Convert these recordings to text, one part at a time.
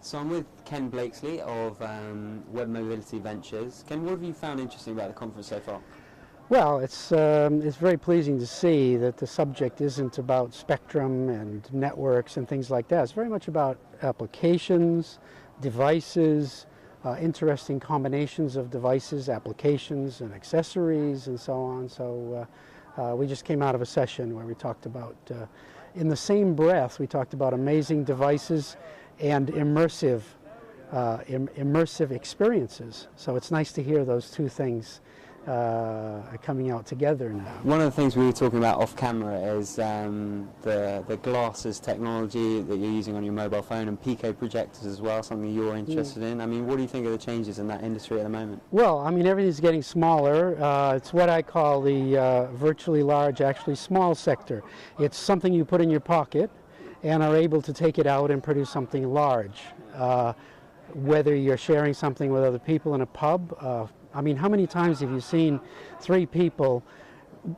So I'm with Ken Blakeslee of WebMobility Ventures. Ken, what have you found interesting about the conference so far? Well, it's very pleasing to see that the subject isn't about spectrum and networks and things like that. It's very much about applications, devices, interesting combinations of devices, applications, and accessories, and so on. So we just came out of a session where we talked about, in the same breath, we talked about amazing devices and immersive experiences. So it's nice to hear those two things coming out together now. One of the things we were talking about off camera is the glasses technology that you're using on your mobile phone, and Pico projectors as well, something you're interested in. I mean, what do you think of the changes in that industry at the moment? Well, I mean, everything's getting smaller. It's what I call the virtually large, actually small sector. It's something you put in your pocket and are able to take it out and produce something large. Whether you're sharing something with other people in a pub, I mean, how many times have you seen three people,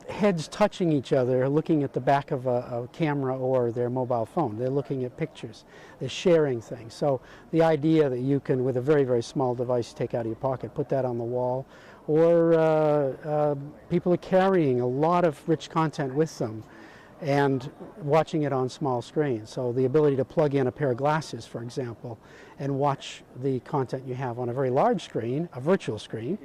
heads touching each other, looking at the back of a camera or their mobile phone? They're looking at pictures. They're sharing things. So the idea that you can, with a very, very small device, take out of your pocket, put that on the wall, or people are carrying a lot of rich content with them and watching it on small screens. So the ability to plug in a pair of glasses, for example, and watch the content you have on a very large screen, a virtual screen,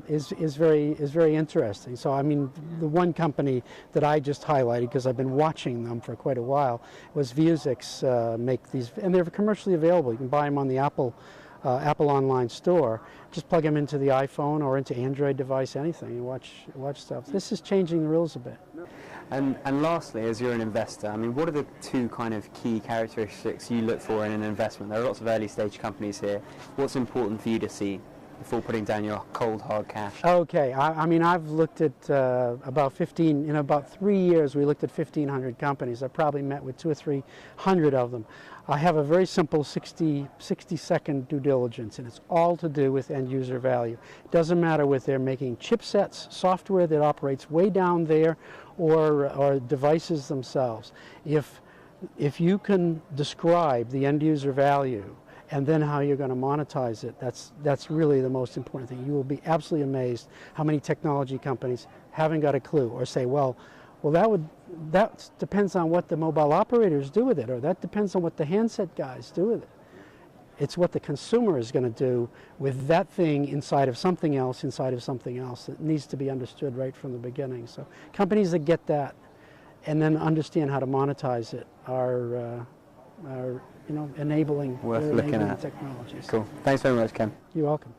is very interesting. So I mean, the one company that I just highlighted, because I've been watching them for quite a while, was FWIC'11. Make these, and they're commercially available. You can buy them on the Apple online store. Just plug them into the iPhone or into Android device, anything, and watch stuff. This is changing the rules a bit. And lastly, as you're an investor, I mean, what are the two kind of key characteristics you look for in an investment? There are lots of early stage companies here. What's important for you to see before putting down your cold hard cash? Okay, I mean, I've looked at about 15, in about 3 years we looked at 1,500 companies. I've probably met with 200 or 300 of them. I have a very simple 60-second due diligence, and it's all to do with end user value. It doesn't matter whether they're making chipsets, software that operates way down there, or devices themselves. If you can describe the end user value and then how you're going to monetize it, that's really the most important thing. You will be absolutely amazed how many technology companies haven't got a clue, or say, well, that depends on what the mobile operators do with it, or that depends on what the handset guys do with it. It's what the consumer is going to do with that thing inside of something else that needs to be understood right from the beginning. So companies that get that and then understand how to monetize it are enabling worth looking at technologies. Cool. Thanks very much, Ken. You're welcome.